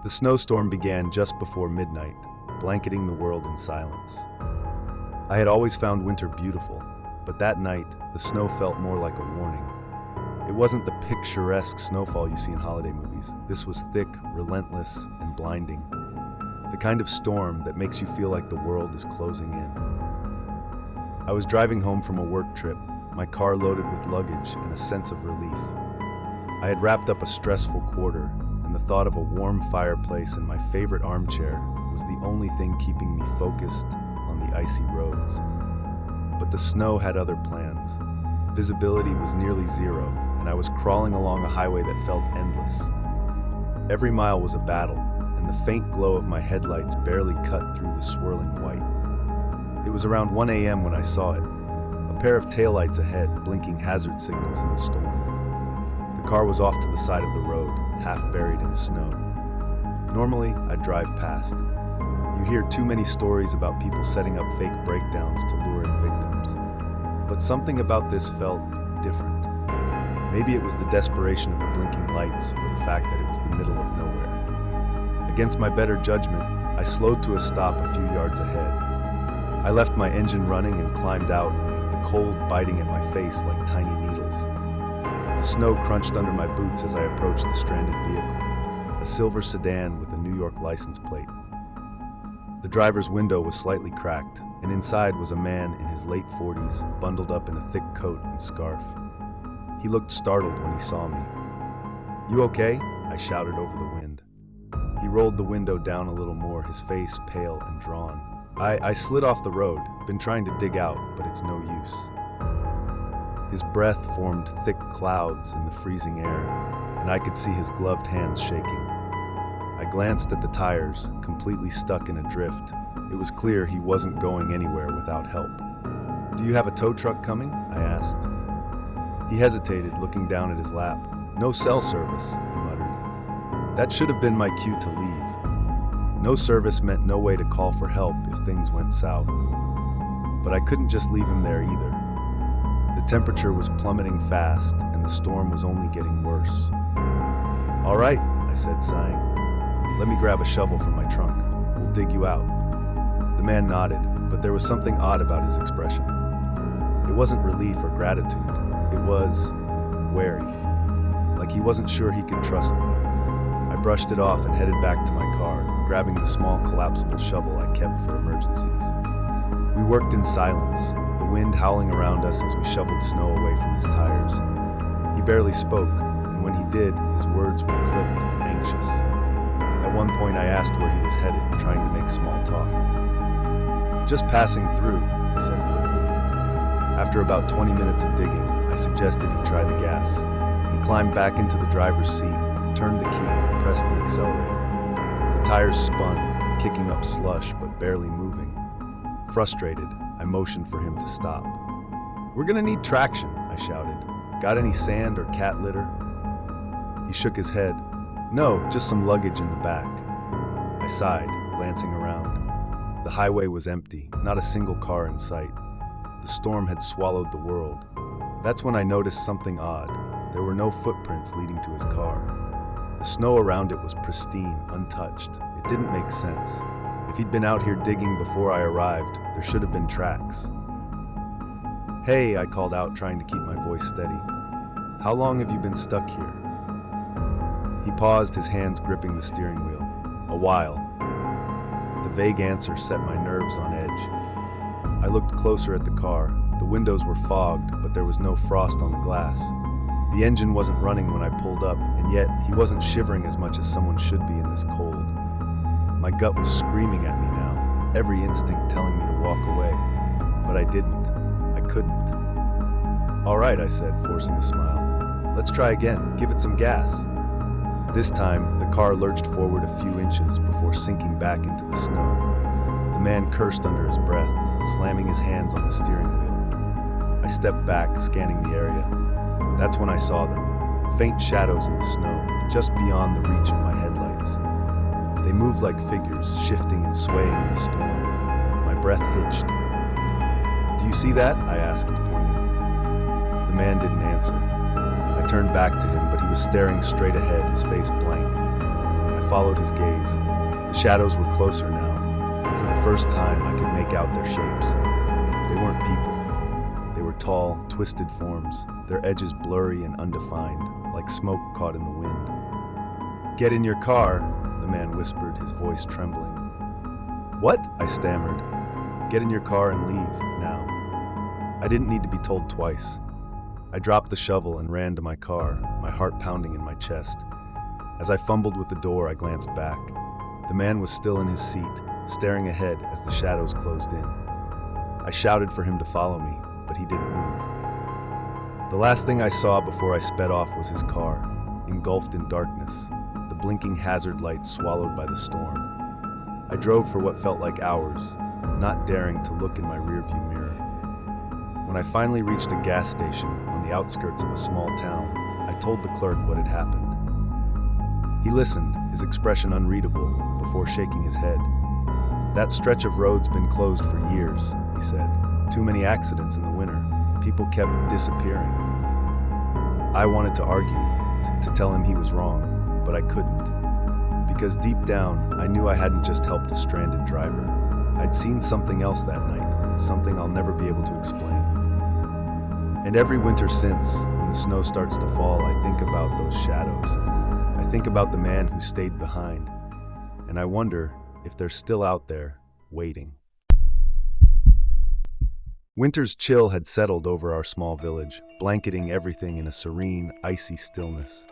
The snowstorm began just before midnight, blanketing the world in silence. I had always found winter beautiful, but that night, the snow felt more like a warning. It wasn't the picturesque snowfall you see in holiday movies. This was thick, relentless, and blinding. The kind of storm that makes you feel like the world is closing in. I was driving home from a work trip, my car loaded with luggage and a sense of relief. I had wrapped up a stressful quarter, and the thought of a warm fireplace and my favorite armchair was the only thing keeping me focused on the icy roads. But the snow had other plans. Visibility was nearly zero, and I was crawling along a highway that felt endless. Every mile was a battle, and the faint glow of my headlights barely cut through the swirling white. It was around 1 a.m. when I saw it, a pair of taillights ahead blinking hazard signals in the storm. The car was off to the side of the road, half buried in snow. Normally, I'd drive past. You hear too many stories about people setting up fake breakdowns to lure in victims. But something about this felt different. Maybe it was the desperation of the blinking lights or the fact that it was the middle of nowhere. Against my better judgment, I slowed to a stop a few yards ahead. I left my engine running and climbed out, the cold biting at my face like tiny needles. The snow crunched under my boots as I approached the stranded vehicle, a silver sedan with a New York license plate. The driver's window was slightly cracked, and inside was a man in his late 40s, bundled up in a thick coat and scarf. He looked startled when he saw me. "You okay?" I shouted over the wind. He rolled the window down a little more, his face pale and drawn. I slid off the road, been trying to dig out, but it's no use. His breath formed thick clouds in the freezing air, and I could see his gloved hands shaking. I glanced at the tires, completely stuck in a drift. It was clear he wasn't going anywhere without help. "Do you have a tow truck coming?" I asked. He hesitated, looking down at his lap. "No cell service," he muttered. That should have been my cue to leave. No service meant no way to call for help if things went south. But I couldn't just leave him there either. The temperature was plummeting fast, and the storm was only getting worse. "All right," I said, sighing. "Let me grab a shovel from my trunk. We'll dig you out." The man nodded, but there was something odd about his expression. It wasn't relief or gratitude. It was wary, like he wasn't sure he could trust me. I brushed it off and headed back to my car, grabbing the small collapsible shovel I kept for emergencies. We worked in silence, the wind howling around us as we shoveled snow away from his tires. He barely spoke, and when he did, his words were clipped and anxious. At one point I asked where he was headed, trying to make small talk. "Just passing through," he said quickly. After about 20 minutes of digging, I suggested he try the gas. He climbed back into the driver's seat, turned the key, and pressed the accelerator. The tires spun, kicking up slush but barely moving. Frustrated, I motioned for him to stop. "We're gonna need traction," I shouted. "Got any sand or cat litter?" He shook his head. "No, just some luggage in the back." I sighed, glancing around. The highway was empty, not a single car in sight. The storm had swallowed the world. That's when I noticed something odd. There were no footprints leading to his car. The snow around it was pristine, untouched. It didn't make sense. If he'd been out here digging before I arrived, there should have been tracks. "Hey," I called out, trying to keep my voice steady. "How long have you been stuck here?" He paused, his hands gripping the steering wheel. "A while." The vague answer set my nerves on edge. I looked closer at the car. The windows were fogged, but there was no frost on the glass. The engine wasn't running when I pulled up, and yet he wasn't shivering as much as someone should be in this cold. My gut was screaming at me now, every instinct telling me to walk away. But I didn't. I couldn't. "All right," I said, forcing a smile. "Let's try again. Give it some gas." This time, the car lurched forward a few inches before sinking back into the snow. The man cursed under his breath, slamming his hands on the steering wheel. I stepped back, scanning the area. That's when I saw them, faint shadows in the snow, just beyond the reach of my headlights. They moved like figures, shifting and swaying in the storm. My breath hitched. "Do you see that?" I asked, pointing. The man didn't answer. I turned back to him, but he was staring straight ahead, his face blank. I followed his gaze. The shadows were closer now, and for the first time I could make out their shapes. They weren't people. They were tall, twisted forms, their edges blurry and undefined, like smoke caught in the wind. "Get in your car," the man whispered, his voice trembling. "What?" I stammered. "Get in your car and leave, now." I didn't need to be told twice. I dropped the shovel and ran to my car, my heart pounding in my chest. As I fumbled with the door, I glanced back. The man was still in his seat, staring ahead as the shadows closed in. I shouted for him to follow me, but he didn't move. The last thing I saw before I sped off was his car, engulfed in darkness, the blinking hazard lights swallowed by the storm. I drove for what felt like hours, not daring to look in my rearview mirror. When I finally reached a gas station on the outskirts of a small town, I told the clerk what had happened. He listened, his expression unreadable, before shaking his head. "That stretch of road's been closed for years," he said. "Too many accidents in the winter. People kept disappearing." I wanted to argue, to tell him he was wrong, but I couldn't. Because deep down, I knew I hadn't just helped a stranded driver. I'd seen something else that night, something I'll never be able to explain. And every winter since, when the snow starts to fall, I think about those shadows. I think about the man who stayed behind, and I wonder if they're still out there, waiting. Winter's chill had settled over our small village, blanketing everything in a serene, icy stillness.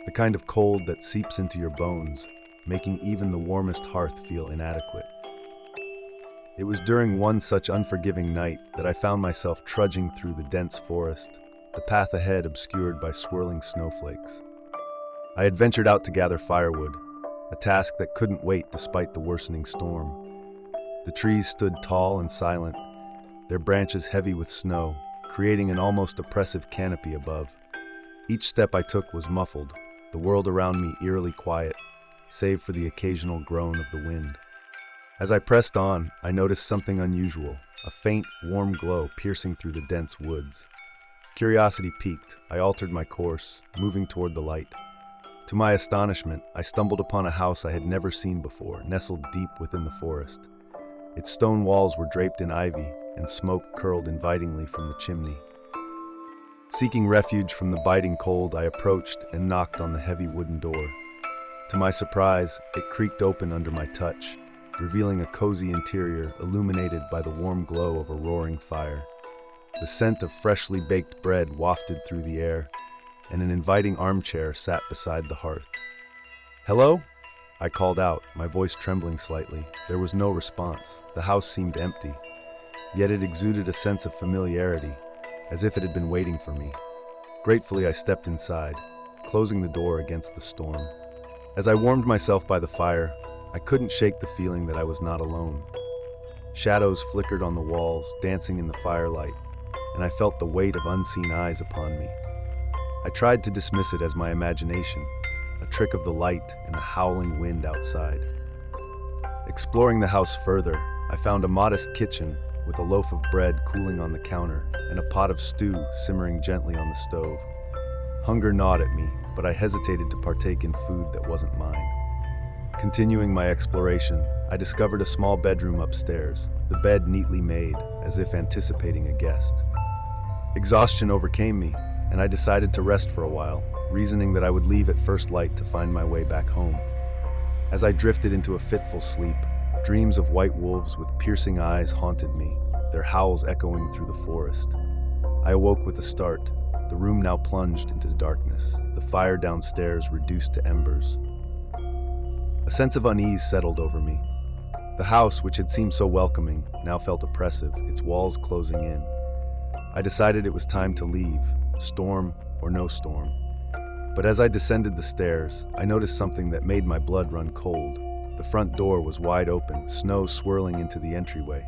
The kind of cold that seeps into your bones, making even the warmest hearth feel inadequate. It was during one such unforgiving night that I found myself trudging through the dense forest, the path ahead obscured by swirling snowflakes. I had ventured out to gather firewood, a task that couldn't wait despite the worsening storm. The trees stood tall and silent, their branches heavy with snow, creating an almost oppressive canopy above. Each step I took was muffled, the world around me eerily quiet, save for the occasional groan of the wind. As I pressed on, I noticed something unusual, a faint, warm glow piercing through the dense woods. Curiosity piqued, I altered my course, moving toward the light. To my astonishment, I stumbled upon a house I had never seen before, nestled deep within the forest. Its stone walls were draped in ivy, and smoke curled invitingly from the chimney. Seeking refuge from the biting cold, I approached and knocked on the heavy wooden door. To my surprise, it creaked open under my touch, revealing a cozy interior illuminated by the warm glow of a roaring fire. The scent of freshly baked bread wafted through the air, and an inviting armchair sat beside the hearth. "Hello?" I called out, my voice trembling slightly. There was no response. The house seemed empty, yet it exuded a sense of familiarity, as if it had been waiting for me. Gratefully, I stepped inside, closing the door against the storm. As I warmed myself by the fire, I couldn't shake the feeling that I was not alone. Shadows flickered on the walls, dancing in the firelight, and I felt the weight of unseen eyes upon me. I tried to dismiss it as my imagination, a trick of the light and the howling wind outside. Exploring the house further, I found a modest kitchen with a loaf of bread cooling on the counter and a pot of stew simmering gently on the stove. Hunger gnawed at me, but I hesitated to partake in food that wasn't mine. Continuing my exploration, I discovered a small bedroom upstairs, the bed neatly made, as if anticipating a guest. Exhaustion overcame me, and I decided to rest for a while, reasoning that I would leave at first light to find my way back home. As I drifted into a fitful sleep, dreams of white wolves with piercing eyes haunted me, their howls echoing through the forest. I awoke with a start, the room now plunged into darkness, the fire downstairs reduced to embers. A sense of unease settled over me. The house, which had seemed so welcoming, now felt oppressive, its walls closing in. I decided it was time to leave, storm or no storm. But as I descended the stairs, I noticed something that made my blood run cold. The front door was wide open, snow swirling into the entryway.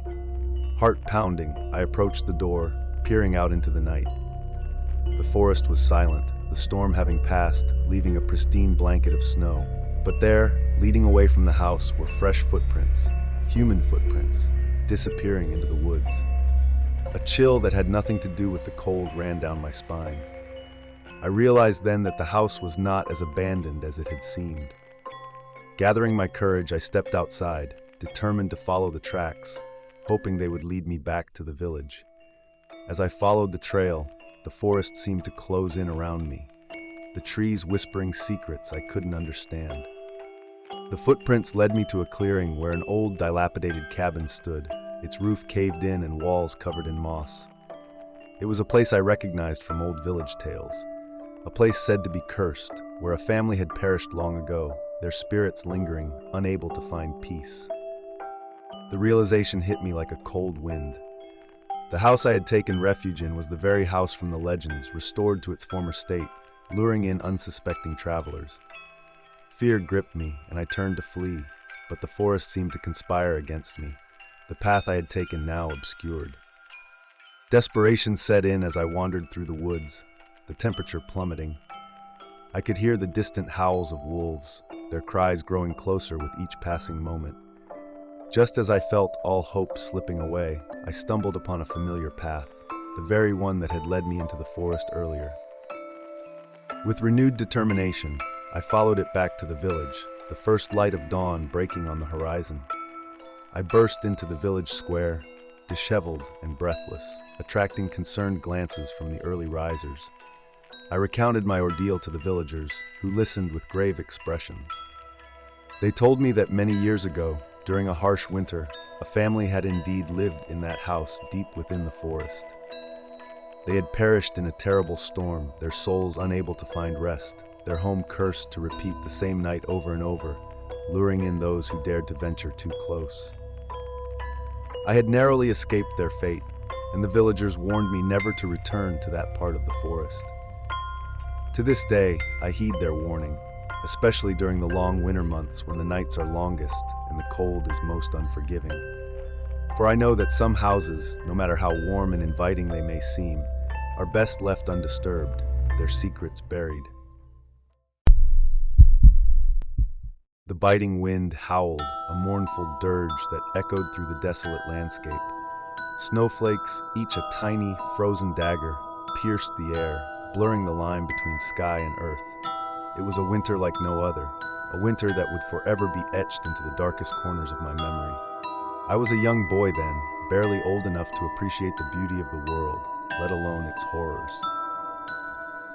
Heart pounding, I approached the door, peering out into the night. The forest was silent, the storm having passed, leaving a pristine blanket of snow. But there, leading away from the house, were fresh footprints, human footprints, disappearing into the woods. A chill that had nothing to do with the cold ran down my spine. I realized then that the house was not as abandoned as it had seemed. Gathering my courage, I stepped outside, determined to follow the tracks, hoping they would lead me back to the village. As I followed the trail, the forest seemed to close in around me, the trees whispering secrets I couldn't understand. The footprints led me to a clearing where an old, dilapidated cabin stood, its roof caved in and walls covered in moss. It was a place I recognized from old village tales, a place said to be cursed, where a family had perished long ago, their spirits lingering, unable to find peace. The realization hit me like a cold wind. The house I had taken refuge in was the very house from the legends, restored to its former state, luring in unsuspecting travelers. Fear gripped me, and I turned to flee, but the forest seemed to conspire against me, the path I had taken now obscured. Desperation set in as I wandered through the woods, the temperature plummeting. I could hear the distant howls of wolves, their cries growing closer with each passing moment. Just as I felt all hope slipping away, I stumbled upon a familiar path, the very one that had led me into the forest earlier. With renewed determination, I followed it back to the village, the first light of dawn breaking on the horizon. I burst into the village square, disheveled and breathless, attracting concerned glances from the early risers. I recounted my ordeal to the villagers, who listened with grave expressions. They told me that many years ago, during a harsh winter, a family had indeed lived in that house deep within the forest. They had perished in a terrible storm, their souls unable to find rest, their home cursed to repeat the same night over and over, luring in those who dared to venture too close. I had narrowly escaped their fate, and the villagers warned me never to return to that part of the forest. To this day, I heed their warning, especially during the long winter months when the nights are longest and the cold is most unforgiving. For I know that some houses, no matter how warm and inviting they may seem, are best left undisturbed, their secrets buried. The biting wind howled, a mournful dirge that echoed through the desolate landscape. Snowflakes, each a tiny, frozen dagger, pierced the air, blurring the line between sky and earth. It was a winter like no other, a winter that would forever be etched into the darkest corners of my memory. I was a young boy then, barely old enough to appreciate the beauty of the world, let alone its horrors.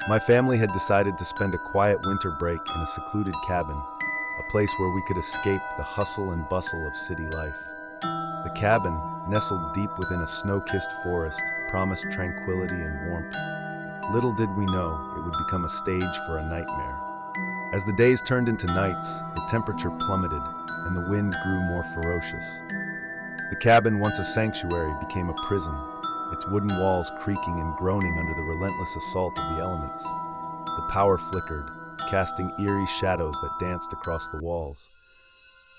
My family had decided to spend a quiet winter break in a secluded cabin, a place where we could escape the hustle and bustle of city life. The cabin, nestled deep within a snow-kissed forest, promised tranquility and warmth. Little did we know it would become a stage for a nightmare. As the days turned into nights, the temperature plummeted and the wind grew more ferocious. The cabin, once a sanctuary, became a prison, its wooden walls creaking and groaning under the relentless assault of the elements. The power flickered, casting eerie shadows that danced across the walls.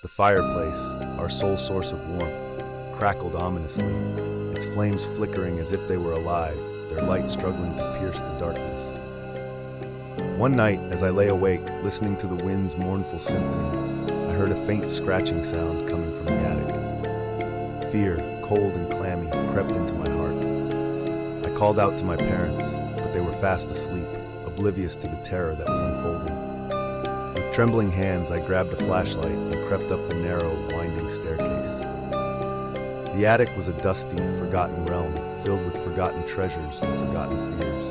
The fireplace, our sole source of warmth, crackled ominously, its flames flickering as if they were alive, their light struggling to pierce the darkness. One night, as I lay awake, listening to the wind's mournful symphony, I heard a faint scratching sound coming from the attic. Fear, cold and clammy, crept into my heart. I called out to my parents, but they were fast asleep, oblivious to the terror that was unfolding. With trembling hands, I grabbed a flashlight and crept up the narrow, winding staircase. The attic was a dusty, forgotten realm, filled with forgotten treasures and forgotten fears.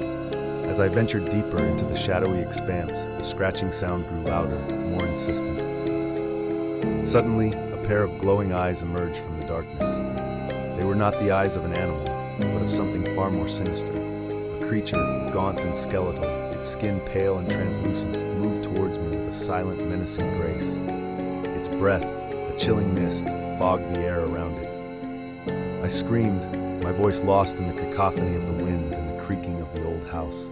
As I ventured deeper into the shadowy expanse, the scratching sound grew louder, more insistent. Suddenly, a pair of glowing eyes emerged from the darkness. They were not the eyes of an animal, but of something far more sinister. A creature, gaunt and skeletal, its skin pale and translucent, moved towards me with a silent, menacing grace. Its breath, a chilling mist, fogged the air around it. I screamed, my voice lost in the cacophony of the wind and the creaking of the old house.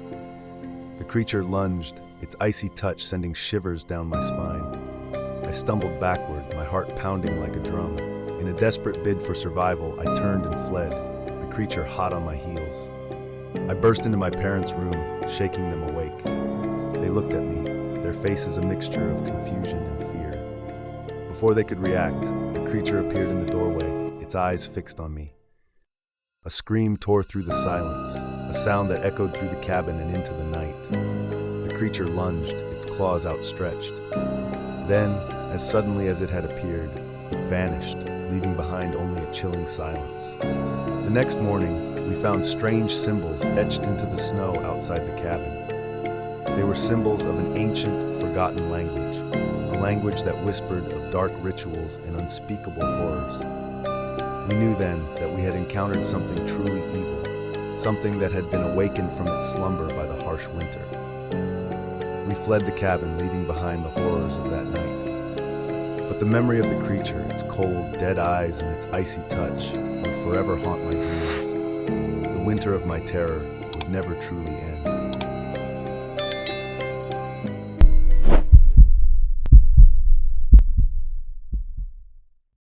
The creature lunged, its icy touch sending shivers down my spine. I stumbled backward, my heart pounding like a drum. In a desperate bid for survival, I turned and fled, the creature hot on my heels. I burst into my parents' room, shaking them awake. They looked at me, their faces a mixture of confusion and fear. Before they could react, the creature appeared in the doorway, its eyes fixed on me. A scream tore through the silence, a sound that echoed through the cabin and into the night. The creature lunged, its claws outstretched. Then, As suddenly as it had appeared, it vanished, leaving behind only a chilling silence. The next morning, we found strange symbols etched into the snow outside the cabin. They were symbols of an ancient, forgotten language, a language that whispered of dark rituals and unspeakable horrors. We knew then that we had encountered something truly evil, something that had been awakened from its slumber by the harsh winter. We fled the cabin, leaving behind the horrors of that night. But the memory of the creature, its cold, dead eyes, and its icy touch would forever haunt my dreams. The winter of my terror would never truly end.